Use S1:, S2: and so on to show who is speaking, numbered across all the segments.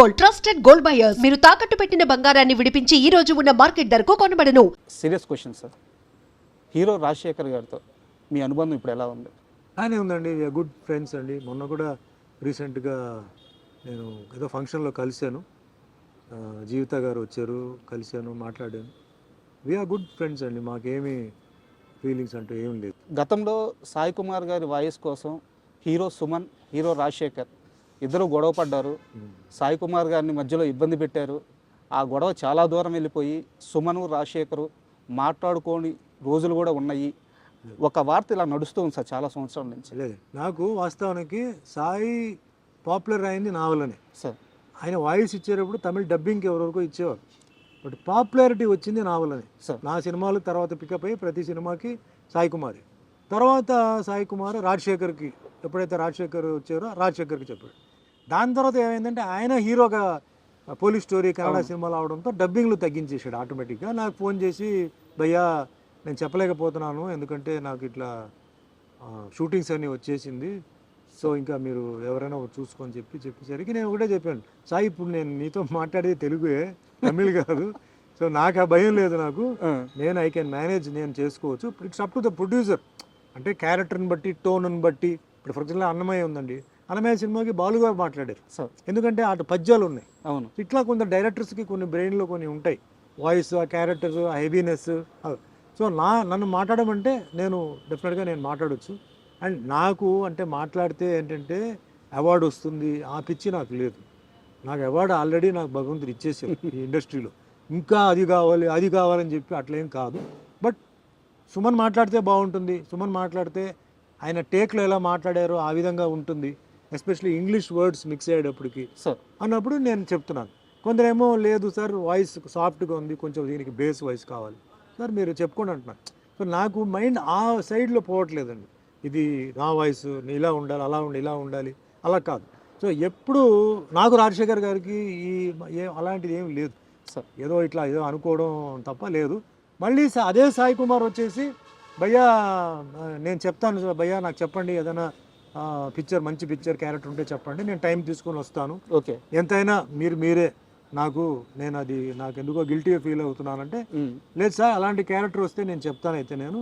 S1: Gold, trusted gold buyers. మీరు తాకట్టు పెట్టిన బంగారాన్ని విడిపించి ఈ రోజు ఉన్న మార్కెట్ ధరకు కొనబడను.
S2: Serious question sir, hero Rajasekhar గారితో మీ అనుబంధం ఇప్పుడు ఎలా ఉంది?
S3: బాగానే ఉందండి, గుడ్ ఫ్రెండ్స్ అండి. మొన్న కూడా రీసెంట్గా నేను ఏదో ఫంక్షన్లో కలిశాను, జీవిత గారు వచ్చారు, కలిశాను, మాట్లాడాను. వీఆర్ గుడ్ ఫ్రెండ్స్ అండి, మాకేమీ ఫీలింగ్స్ అంటూ ఏం లేదు.
S2: గతంలో సాయి కుమార్ గారి వాయిస్ కోసం హీరో సుమన్, హీరో రాజశేఖర్ ఇద్దరు గొడవ పడ్డారు. సాయి కుమార్ గారిని మధ్యలో ఇబ్బంది పెట్టారు. ఆ గొడవ చాలా దూరం వెళ్ళిపోయి సుమను రాజశేఖరు మాట్లాడుకోని రోజులు కూడా ఉన్నాయి. ఒక వార్త ఇలా నడుస్తూ ఉంది సార్ చాలా సంవత్సరాల నుంచి.
S3: లేదు, నాకు వాస్తవానికి సాయి పాపులర్ అయింది నా వల్లనే
S2: సార్.
S3: ఆయన వాయిస్ ఇచ్చేటప్పుడు తమిళ డబ్బింగ్కి ఎవరివరకు ఇచ్చేవారు, బట్ పాపులారిటీ వచ్చింది నా వల్లనే
S2: సార్.
S3: నా సినిమాలు తర్వాత పికప్ అయ్యి ప్రతి సినిమాకి సాయి కుమార్, తర్వాత సాయి కుమార్ రాజశేఖర్కి, ఎప్పుడైతే రాజశేఖర్ వచ్చారో రాజశేఖర్కి చెప్పాడు. దాని తర్వాత ఏమైందంటే ఆయన హీరోగా పోలీస్ స్టోరీ కన్నడ సినిమాలు అవడంతో డబ్బింగ్లు తగ్గించేసాడు ఆటోమేటిక్గా. నాకు ఫోన్ చేసి, భయ్యా నేను చెప్పలేకపోతున్నాను ఎందుకంటే నాకు ఇట్లా షూటింగ్స్ అన్నీ వచ్చేసింది, సో ఇంకా మీరు ఎవరైనా చూసుకొని చెప్పేసరికి నేను ఒకటే చెప్పాను, సాయి ఇప్పుడు నేను నీతో మాట్లాడేది తెలుగే, తమిళ్ కాదు, సో నాకు ఆ భయం లేదు, నాకు నేను ఐ కెన్ మేనేజ్, నేను చేసుకోవచ్చు. It's up to the producer, అంటే క్యారెక్టర్ని బట్టి, టోన్ని బట్టి. ఇప్పుడు ఫర్ ఎగ్జాంపుల్ అన్నమయ్య ఉందండి, అన్నమయ్య సినిమాకి బాలుగారు మాట్లాడారు, ఎందుకంటే అటు పద్యాలు ఉన్నాయి.
S2: అవును,
S3: ఇట్లా కొంత డైరెక్టర్స్కి కొన్ని బ్రెయిన్లో కొన్ని ఉంటాయి, వాయిస్, ఆ క్యారెక్టర్స్, ఆ హెవీనెస్. సో నన్ను మాట్లాడమంటే నేను డెఫినెట్గా నేను మాట్లాడవచ్చు. అండ్ నాకు అంటే మాట్లాడితే ఏంటంటే అవార్డు వస్తుంది ఆ పిచ్చి నాకు లేదు. నాకు అవార్డు ఆల్రెడీ నాకు భగవంతుడు ఇచ్చేసారు ఈ ఇండస్ట్రీలో, ఇంకా అది కావాలి అది కావాలని చెప్పి అట్లేం కాదు. బట్ సుమన్ మాట్లాడితే బాగుంటుంది, సుమన్ మాట్లాడితే ఆయన టేక్లో ఎలా మాట్లాడారో ఆ విధంగా ఉంటుంది, ఎస్పెషల్లీ ఇంగ్లీష్ వర్డ్స్ మిక్స్ అయ్యేటప్పటికి అన్నప్పుడు నేను చెప్తున్నాను. కొందరేమో లేదు సార్ వాయిస్ సాఫ్ట్గా ఉంది, కొంచెం దీనికి బేస్ వాయిస్ కావాలి సార్, మీరు చెప్పుకోండి అంటున్నారు. సో నాకు మైండ్ ఆ సైడ్లో పోవట్లేదండి, ఇది నా వాయిస్ ఇలా ఉండాలి, అలా ఇలా ఉండాలి, అలా కాదు. సో ఎప్పుడు నాకు రాజశేఖర్ గారికి అలాంటిది ఏం లేదు సార్, ఏదో ఇట్లా ఏదో అనుకోవడం తప్ప లేదు. మళ్ళీ అదే సాయి కుమార్ వచ్చేసి, భయ్యా నేను చెప్తాను సార్, భయ్యా నాకు చెప్పండి ఏదైనా పిక్చర్, మంచి పిక్చర్ క్యారెక్టర్ ఉంటే చెప్పండి, నేను టైం తీసుకొని వస్తాను,
S2: ఓకే
S3: ఎంతైనా మీరే నేను అది నాకు ఎందుకో గిల్టీ ఫీల్ అవుతున్నానంటే, లేదు సార్ అలాంటి క్యారెక్టర్ వస్తే నేను చెప్తాను అయితే నేను,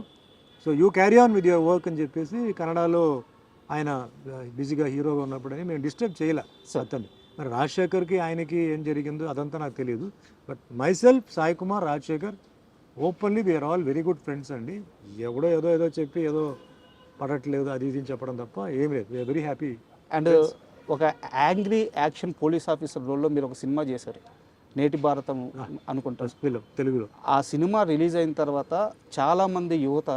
S3: so you carry on with your work అని చెప్పేసి కన్నడలో ఆయన బిజీగా హీరోగా ఉన్నప్పుడని మేము డిస్టర్బ్ చేయలే అతన్ని. మరి రాజశేఖర్కి ఆయనకి ఏం జరిగిందో అదంతా నాకు తెలియదు. But myself, Sai Kumar, Rajasekhar openly we're all very good friends అండి. ఎవడో ఏదో చెప్పి ఏదో పడట్లేదు అది ఇది చెప్పడం తప్ప ఏం లేదు, వీఆర్ వెరీ హ్యాపీ.
S2: అండ్ ఒక యాంగ్రీ యాక్షన్ పోలీస్ ఆఫీసర్ రోల్లో మీరు ఒక సినిమా చేశారు, నేటి భారతం అనుకుంటారు
S3: తెలుగులో.
S2: ఆ సినిమా రిలీజ్ అయిన తర్వాత చాలామంది యువత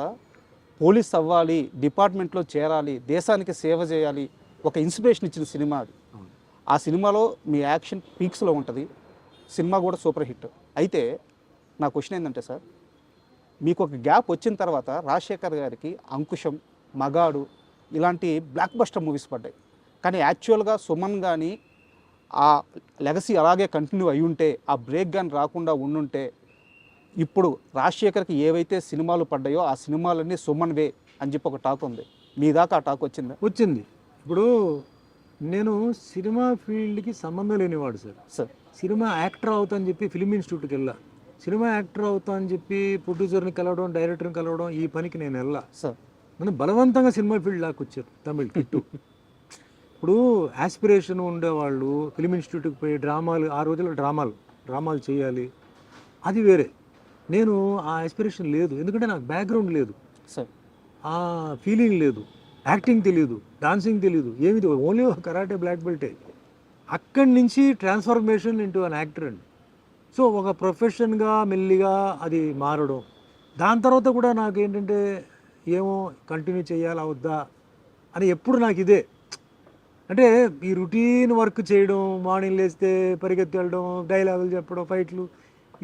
S2: పోలీస్ అవ్వాలి, డిపార్ట్మెంట్లో చేరాలి, దేశానికి సేవ చేయాలి, ఒక ఇన్స్పిరేషన్ ఇచ్చిన సినిమా అది. ఆ సినిమాలో మీ యాక్షన్ పీక్స్లో ఉంటుంది, సినిమా కూడా సూపర్ హిట్. అయితే నా క్వశ్చన్ ఏంటంటే సార్, మీకు ఒక గ్యాప్ వచ్చిన తర్వాత రాజశేఖర్ గారికి అంకుశం, మగాడు ఇలాంటి బ్లాక్ బస్టర్ మూవీస్ పడ్డాయి. కానీ యాక్చువల్గా సుమన్ కానీ ఆ లెగసీ అలాగే కంటిన్యూ అయి ఉంటే, ఆ బ్రేక్ కానీ రాకుండా ఉండుంటే, ఇప్పుడు రాజశేఖర్కి ఏవైతే సినిమాలు పడ్డాయో ఆ సినిమాలన్నీ సుమన్వే అని చెప్పి ఒక టాక్ ఉంది. మీ దాకా ఆ టాక్ వచ్చింది. ఇప్పుడు నేను సినిమా ఫీల్డ్కి సంబంధం లేనివాడు సార్. సినిమా యాక్టర్ అవుతా అని చెప్పి ఫిల్మ్ ఇన్స్టిట్యూట్కి వెళ్ళా, సినిమా యాక్టర్ అవుతా అని చెప్పి ప్రొడ్యూసర్ని కలవడం, డైరెక్టర్ని కలవడం, ఈ పనికి నేను వెళ్ళా సార్. నన్ను బలవంతంగా సినిమా ఫీల్డ్ లాక్కొచ్చారు తమిళ్ కిట్టు. ఇప్పుడు యాస్పిరేషన్ ఉండేవాళ్ళు ఫిల్మ్ ఇన్స్టిట్యూట్కి పోయి డ్రామాలు, ఆ రోజుల్లో డ్రామాలు చేయాలి, అది వేరే. నేను ఆ యాస్పిరేషన్ లేదు, ఎందుకంటే నాకు బ్యాక్గ్రౌండ్ లేదు సార్, ఆ ఫీలింగ్ లేదు, యాక్టింగ్ తెలియదు, డాన్సింగ్ తెలియదు, ఏమి ఓన్లీ కరాటే బ్లాక్ బెల్టే. అక్కడి నుంచి ట్రాన్స్ఫర్మేషన్ ఇంటూ అన్ యాక్టర్ అండి. సో ఒక ప్రొఫెషన్గా మెల్లిగా అది మారడం. దాని తర్వాత కూడా నాకు ఏంటంటే ఏమో కంటిన్యూ చేయాలా వద్దా అని ఎప్పుడు నాకు ఇదే, అంటే ఈ రొటీన్ వర్క్ చేయడం, మార్నింగ్ లేస్తే పరిగెత్తి వెళ్ళడం, డైలాగులు చెప్పడం, ఫైట్లు,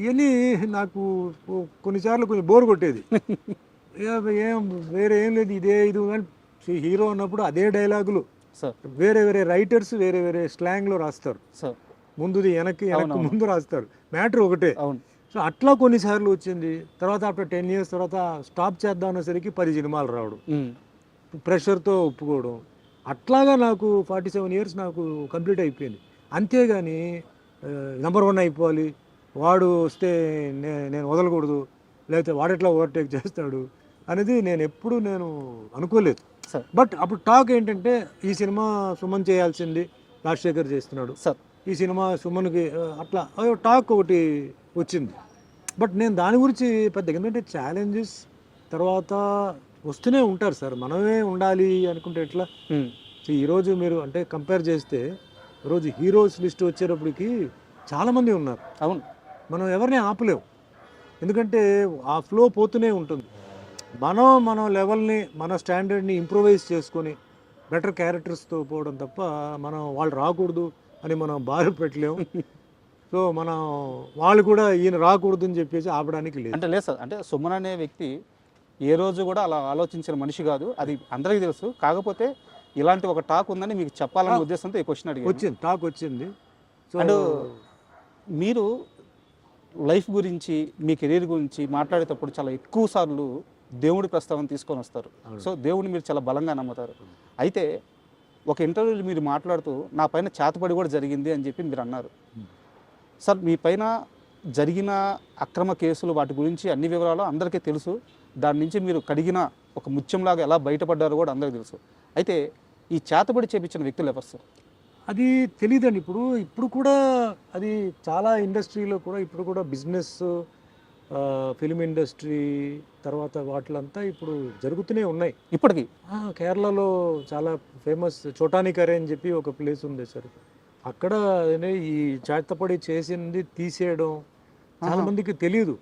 S2: ఇవన్నీ నాకు కొన్నిసార్లు కొంచెం బోర్ కొట్టేది. ఏం వేరే ఏం లేదు, ఇదే ఇది. హీరో ఉన్నప్పుడు అదే డైలాగులు, వేరే రైటర్స్ వేరే స్లాంగ్లో రాస్తారు, ముందుది వెనక్కి ముందు రాస్తారు, మ్యాటర్ ఒకటే. సో అట్లా కొన్నిసార్లు వచ్చింది. తర్వాత ఆఫ్టర్ 10 years తర్వాత స్టాప్ చేద్దాం అనేసరికి 10 సినిమాలు రావడం, ప్రెషర్తో ఒప్పుకోవడం, అట్లాగా నాకు 47 years నాకు కంప్లీట్ అయిపోయింది.
S3: అంతేగాని నెంబర్ 1 అయిపోవాలి, వాడు వస్తే నేను వదలకూడదు, లేకపోతే వాడెట్లా ఓవర్టేక్ చేస్తాడు అనేది నేను అనుకోలేదు.
S2: సార్
S3: బట్ అప్పుడు టాక్ ఏంటంటే ఈ సినిమా సుమన్ చేయాల్సింది రాజశేఖర్ చేస్తున్నాడు,
S2: సార్
S3: ఈ సినిమా సుమన్కి అట్లా టాక్ ఒకటి వచ్చింది. బట్ నేను దాని గురించి పెద్ద ఎందుకంటే ఛాలెంజెస్ తర్వాత వస్తూనే ఉంటారు సార్, మనమే ఉండాలి అనుకుంటే ఎట్లా. ఈరోజు మీరు అంటే కంపేర్ చేస్తే ఈరోజు హీరోస్ లిస్ట్ వచ్చేటప్పటికి చాలామంది ఉన్నారు.
S2: అవును,
S3: మనం ఎవరిని ఆపలేము, ఎందుకంటే ఆ ఫ్లో పోతూనే ఉంటుంది. మన లెవెల్ని మన స్టాండర్డ్ని ఇంప్రూవైజ్ చేసుకొని బెటర్ క్యారెక్టర్స్తో పోవడం తప్ప మనం వాళ్ళు రాకూడదు అని మనం బాధ పెట్టలేము. సో మనం వాళ్ళు కూడా ఈయన రాకూడదు అని చెప్పేసి ఆపడానికి లేదు.
S2: అంటే లేదు సార్, అంటే సుమన్ అనే వ్యక్తి ఏ రోజు కూడా అలా ఆలోచించిన మనిషి కాదు, అది అందరికీ తెలుసు. కాకపోతే ఇలాంటి ఒక టాక్ ఉందని మీకు చెప్పాలనే ఉద్దేశంతో ఈ క్వశ్చన్ అడిగాను.
S3: వచ్చింది, టాక్ వచ్చింది. సో
S2: అండ్ మీరు లైఫ్ గురించి మీ కెరీర్ గురించి మాట్లాడేటప్పుడు చాలా ఎక్కువ సార్లు దేవుడి ప్రస్తావన తీసుకొని వస్తారు. సో దేవుడిని మీరు చాలా బలంగా నమ్ముతారు. అయితే ఒక ఇంటర్వ్యూలో మీరు మాట్లాడుతూ నా పైన చేతబడి కూడా జరిగింది అని చెప్పి మీరు అన్నారు. సార్ మీ పైన జరిగిన అక్రమ కేసులు వాటి గురించి అన్ని వివరాలు అందరికీ తెలుసు. దాని నుంచి మీరు కడిగిన ఒక ముత్యంలాగా ఎలా బయటపడ్డారో కూడా అందరికీ తెలుసు. అయితే ఈ చేతబడి చేపించిన వ్యక్తులు ఎవరు సార్?
S3: అది తెలియదండి. ఇప్పుడు కూడా అది చాలా ఇండస్ట్రీలో కూడా ఇప్పుడు కూడా బిజినెస్, ఫిలిం ఇండస్ట్రీ తర్వాత వాటిలంతా ఇప్పుడు జరుగుతూనే ఉన్నాయి
S2: ఇప్పటికీ.
S3: కేరళలో చాలా ఫేమస్ చోటాని కరే అని చెప్పి ఒక ప్లేస్ ఉంది సార్, అక్కడ ఈ చేతపడి చేసింది తీసేయడం చాలా మందికి తెలియదు.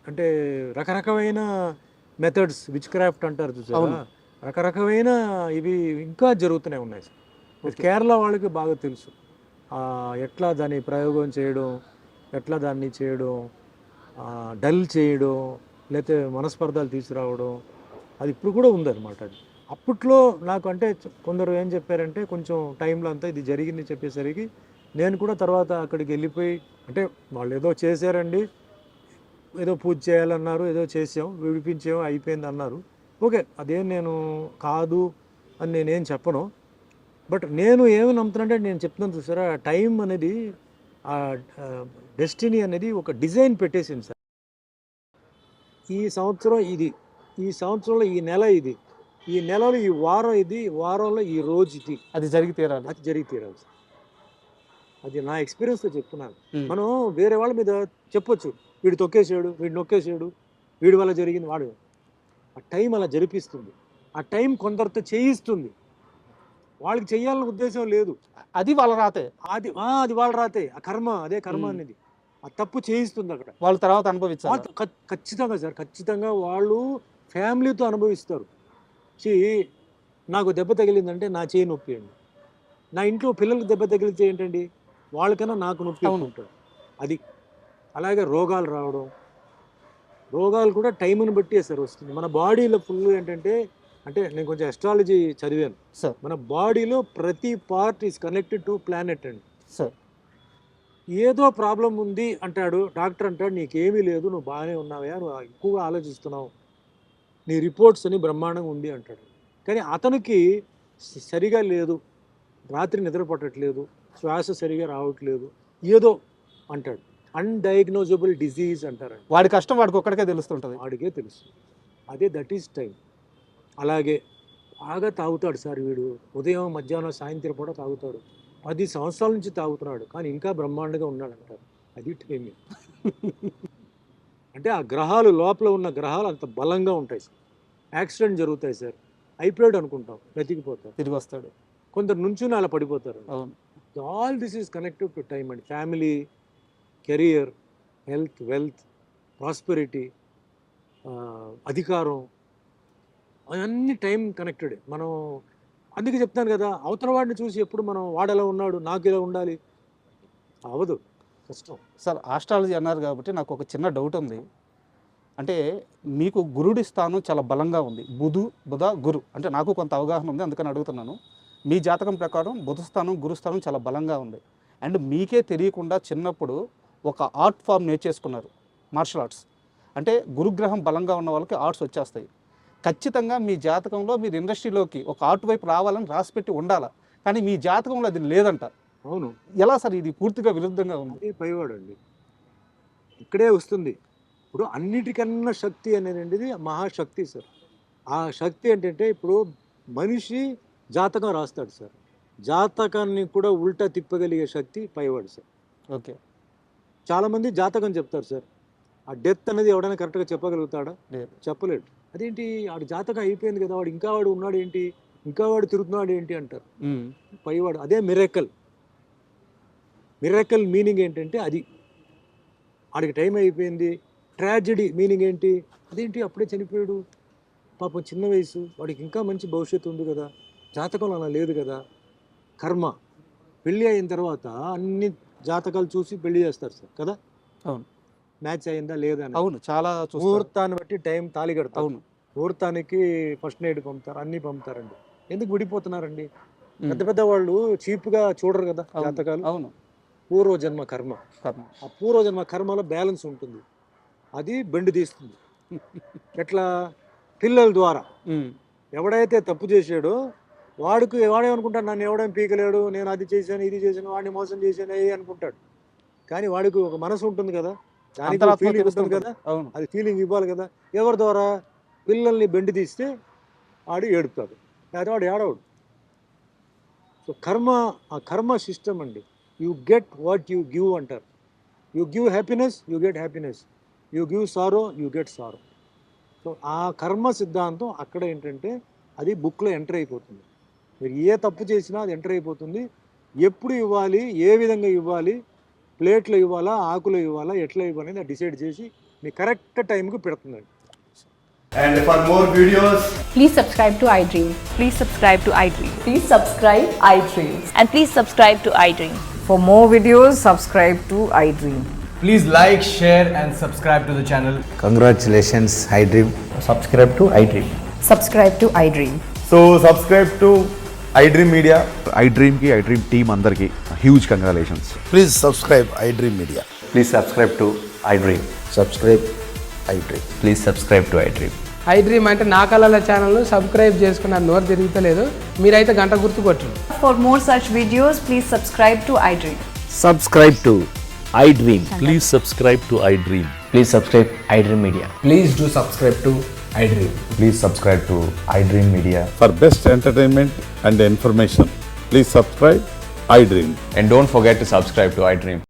S3: అంటే రకరకమైన మెథడ్స్, విచ్ క్రాఫ్ట్ అంటారు చూసారా, రకరకమైన ఇవి ఇంకా జరుగుతూనే ఉన్నాయి సార్. కేరళ వాళ్ళకి బాగా తెలుసు ఎట్లా దాన్ని ప్రయోగం చేయడం, ఎట్లా దాన్ని చేయడం, డల్ చేయడం, లేకపోతే మనస్పర్ధాలు తీసుకురావడం, అది ఇప్పుడు కూడా ఉందన్నమాట. అది అప్పట్లో నాకు అంటే కొందరు ఏం చెప్పారంటే కొంచెం టైంలో అంతా ఇది జరిగింది చెప్పేసరికి నేను కూడా తర్వాత అక్కడికి వెళ్ళిపోయి, అంటే వాళ్ళు ఏదో చేశారండి, ఏదో పూజ చేయాలన్నారు, ఏదో చేసాం, విడిపించాం, అయిపోయింది అన్నారు. ఓకే, అదేం నేను కాదు అని నేనేం చెప్పను. బట్ నేను ఏమి నమ్ముతానంటే నేను చెప్తున్నాను చూసారా, టైం అనేది డెస్టినీ అనేది ఒక డిజైన్ పెట్టేసింది సార్. ఈ సంవత్సరం ఇది, ఈ సంవత్సరంలో ఈ నెల ఇది, ఈ నెలలో ఈ వారం ఇది, వారంలో ఈ రోజు ఇది,
S2: అది జరిగి తీరాలి,
S3: అది జరిగి తీరాలి సార్. అది నా ఎక్స్పీరియన్స్తో చెప్తున్నాను. మనం వేరే వాళ్ళ మీద చెప్పొచ్చు, వీడు తొక్కేసాడు, వీడు నొక్కేసాడు, వీడి వల్ల జరిగింది, వాడు. ఆ టైం అలా జరిపిస్తుంది, ఆ టైం కొందరితో చేయిస్తుంది. వాళ్ళకి చెయ్యాలన్న ఉద్దేశం లేదు,
S2: అది వాళ్ళ రాతే,
S3: అది వాళ్ళ రాతే, ఆ కర్మ, అదే కర్మ అనేది ఆ తప్పు చేయిస్తుంది అక్కడ.
S2: వాళ్ళ తర్వాత అనుభవిస్తారు
S3: ఖచ్చితంగా సార్, ఖచ్చితంగా వాళ్ళు ఫ్యామిలీతో అనుభవిస్తారు. నాకు దెబ్బ తగిలిందంటే నా చేయి నొప్పి అండి, నా ఇంట్లో పిల్లలకు దెబ్బ తగిలితే ఏంటండి, వాళ్ళకన్నా నాకు నొప్పి ఉంటాడు. అది అలాగే రోగాలు రావడం, రోగాలు కూడా టైంని బట్టి సార్ వస్తుంది. మన బాడీలో ఫుల్ ఏంటంటే, అంటే నేను కొంచెం అస్ట్రాలజీ చదివాను
S2: సార్, మన
S3: బాడీలో ప్రతి part is connected to planet అండి
S2: సార్.
S3: ఏదో ప్రాబ్లం ఉంది అంటాడు డాక్టర్, అంటాడు నీకేమీ లేదు, నువ్వు బాగానే ఉన్నావా, నువ్వు ఎక్కువగా ఆలోచిస్తున్నావు, నీ రిపోర్ట్స్ అని బ్రహ్మాండంగా ఉంది అంటాడు. కానీ అతనికి సరిగా లేదు, రాత్రి నిద్ర పట్టట్లేదు, శ్వాస సరిగా రావట్లేదు, ఏదో అంటాడు. అన్డయాగ్నోజబుల్ డిజీజ్ అంటారు.
S2: వాడి కష్టం వాడికి ఒక్కడికే తెలుస్తుంటుంది,
S3: వాడికే తెలుసు. అదే దట్ ఈస్ టైం. అలాగే బాగా తాగుతాడు సార్ వీడు, ఉదయం మధ్యాహ్నం సాయంత్రం కూడా తాగుతాడు, 10 సంవత్సరాల నుంచి తాగుతున్నాడు, కానీ ఇంకా బ్రహ్మాండంగా ఉన్నాడు అంటారు. అది టైం. అంటే ఆ గ్రహాలు, లోపల ఉన్న గ్రహాలు అంత బలంగా ఉంటాయి సార్. యాక్సిడెంట్ జరుగుతాయి సార్, అయిపోయాడు అనుకుంటాం, బ్రతికిపోతారు,
S2: తిరిగి వస్తాడు.
S3: కొందరు నుంచుని అలా పడిపోతారు.
S2: అవును,
S3: all this is connected to time and family, career, health, wealth, prosperity, అధికారం, అవన్నీ టైం కనెక్టెడ్. మనం అందుకే చెప్తాను కదా, అవతల వాడిని చూసి ఎప్పుడు మనం వాడెలా ఉన్నాడు నాకు ఇలా ఉండాలి అవ్వదు, కష్టం.
S2: సార్ ఆస్ట్రాలజీ అన్నారు కాబట్టి నాకు ఒక చిన్న డౌట్ ఉంది. అంటే మీకు గురుడి స్థానం చాలా బలంగా ఉంది, బుధ గురు, అంటే నాకు కొంత అవగాహన ఉంది, అందుకని అడుగుతున్నాను. మీ జాతకం ప్రకారం బుధ స్థానం, గురు స్థానం చాలా బలంగా ఉంది. అండ్ మీకే తెలియకుండా చిన్నప్పుడు ఒక ఆర్ట్ ఫామ్ నేర్చేసుకున్నారు, మార్షల్ ఆర్ట్స్. అంటే గురుగ్రహం బలంగా ఉన్న వాళ్ళకి ఆర్ట్స్ వచ్చేస్తాయి. ఖచ్చితంగా మీ జాతకంలో మీరు ఇండస్ట్రీలోకి ఒక ఆర్ట్ వైపు రావాలని రాసిపెట్టి ఉండాలి, కానీ మీ జాతకంలో అది లేదంట.
S3: అవును,
S2: ఎలా సార్ ఇది పూర్తిగా విరుద్ధంగా ఉంది?
S3: అదే పైవాడు అండి, ఇక్కడే వస్తుంది. ఇప్పుడు అన్నిటికన్నా శక్తి అనేది మహాశక్తి సార్. ఆ శక్తి ఏంటంటే ఇప్పుడు మనిషి జాతకం రాస్తాడు సార్, జాతకాన్ని కూడా ఉల్టా తిప్పగలిగే శక్తి పైవాడు సార్.
S2: ఓకే.
S3: చాలామంది జాతకం చెప్తారు సార్, ఆ డెత్ అనేది ఎవడైనా కరెక్ట్గా చెప్పగలుగుతాడా?
S2: లేదు.
S3: చెప్పలేడు. అదేంటి వాడి జాతకం అయిపోయింది కదా, వాడు ఇంకా వాడు ఉన్నాడు ఏంటి, ఇంకా వాడు తిరుగుతున్నాడు ఏంటి అంటారు. పైవాడు అదే మిరాకిల్. మిరాకిల్ మీనింగ్ ఏంటంటే అది, వాడికి టైం అయిపోయింది. ట్రాజెడీ మీనింగ్ ఏంటి, అదేంటి అప్పుడే చనిపోయాడు, పాపం చిన్న వయసు, వాడికి ఇంకా మంచి భవిష్యత్తు ఉంది కదా, జాతకంలో అలా లేదు కదా. కర్మ, పెళ్ళి అయిన తర్వాత అన్ని జాతకాలు చూసి పెళ్లి చేస్తారు సార్ కదా.
S2: అవును.
S3: మ్యాచ్ అయిందా లేదా అని.
S2: అవును, చాలా చూస్తారు.
S3: ముహూర్తాన్ని బట్టి టైం తాళి కడతారు.
S2: అవును.
S3: ముహూర్తానికి ఫస్ట్ నైట్ పంపుతారు, అన్నీ పంపుతారండి. ఎందుకు విడిపోతున్నారండి? పెద్ద పెద్ద వాళ్ళు చీప్గా చూడరు కదా జాతకాలు.
S2: అవును.
S3: పూర్వజన్మ కర్మ,
S2: కర్మ.
S3: ఆ పూర్వజన్మ కర్మలో బ్యాలెన్స్ ఉంటుంది, అది బెండు తీస్తుంది. ఎట్లా? పిల్లల ద్వారా. ఎవడైతే తప్పు చేశాడో వాడేమనుకుంటాడు, నన్ను ఎవడేం పీకలేడు, నేను అది చేశాను ఇది చేశాను, వాడిని మోసం చేశాను అయ్యి అనుకుంటాడు. కానీ వాడికి ఒక మనసు ఉంటుంది కదా, దానికి ఫీలింగ్ ఉంటుంది కదా, అది ఫీలింగ్ ఇవ్వాలి కదా. ఎవరి ద్వారా? పిల్లల్ని బెండి తీస్తే వాడు ఏడుపుతాడు, లేదా వాడు ఏడవడు. సో కర్మ, ఆ కర్మ సిస్టమ్ అండి. You get what you give అంటారు. You give happiness, you get happiness. You give sorrow, you get sorrow. So ఆ కర్మ సిద్ధాంతం అక్కడ ఏంటంటే అది బుక్లో ఎంటర్ అయిపోతుంది. మీరు ఏ తప్పు చేసినా అది ఎంటర్ అయిపోతుంది. ఎప్పుడు ఇవ్వాలి, ఏ విధంగా ఇవ్వాలి, ప్లేట్లో ఇవ్వాలా, ఆకులో ఇవ్వాలా, ఎట్లా ఇవ్వాలి అనేది డిసైడ్ చేసి మీ కరెక్ట్ టైంకి పెడుతుందండి.
S4: And for more videos,
S5: Please subscribe to iDream.
S6: Please subscribe to iDream.
S5: Please subscribe iDream.
S6: And please subscribe to iDream.
S5: For more videos, subscribe to iDream.
S4: please like, share and subscribe to the channel.
S7: Congratulations, iDream.
S4: Subscribe to iDream.
S5: Subscribe to iDream.
S4: So subscribe to iDream Media.
S8: iDream ki iDream team andarki huge congratulations.
S7: Please subscribe iDream Media.
S9: Please subscribe to iDream.
S7: Subscribe iDream.
S9: Please subscribe to iDream.
S10: iDream అంటే నా కళల ఛానల్ను subscribe చేసుకున్న నోరు తిరుగుతలేదు, మీరైతే గంట గుర్తు కొట్టండి.
S6: For more such videos, please subscribe to iDream.
S9: Subscribe to iDream.
S11: Please subscribe to iDream.
S9: Please subscribe iDream Media.
S4: Please do subscribe to iDream.
S8: Please subscribe to iDream Media.
S11: For best entertainment and information, please subscribe iDream.
S9: And don't forget to subscribe to iDream.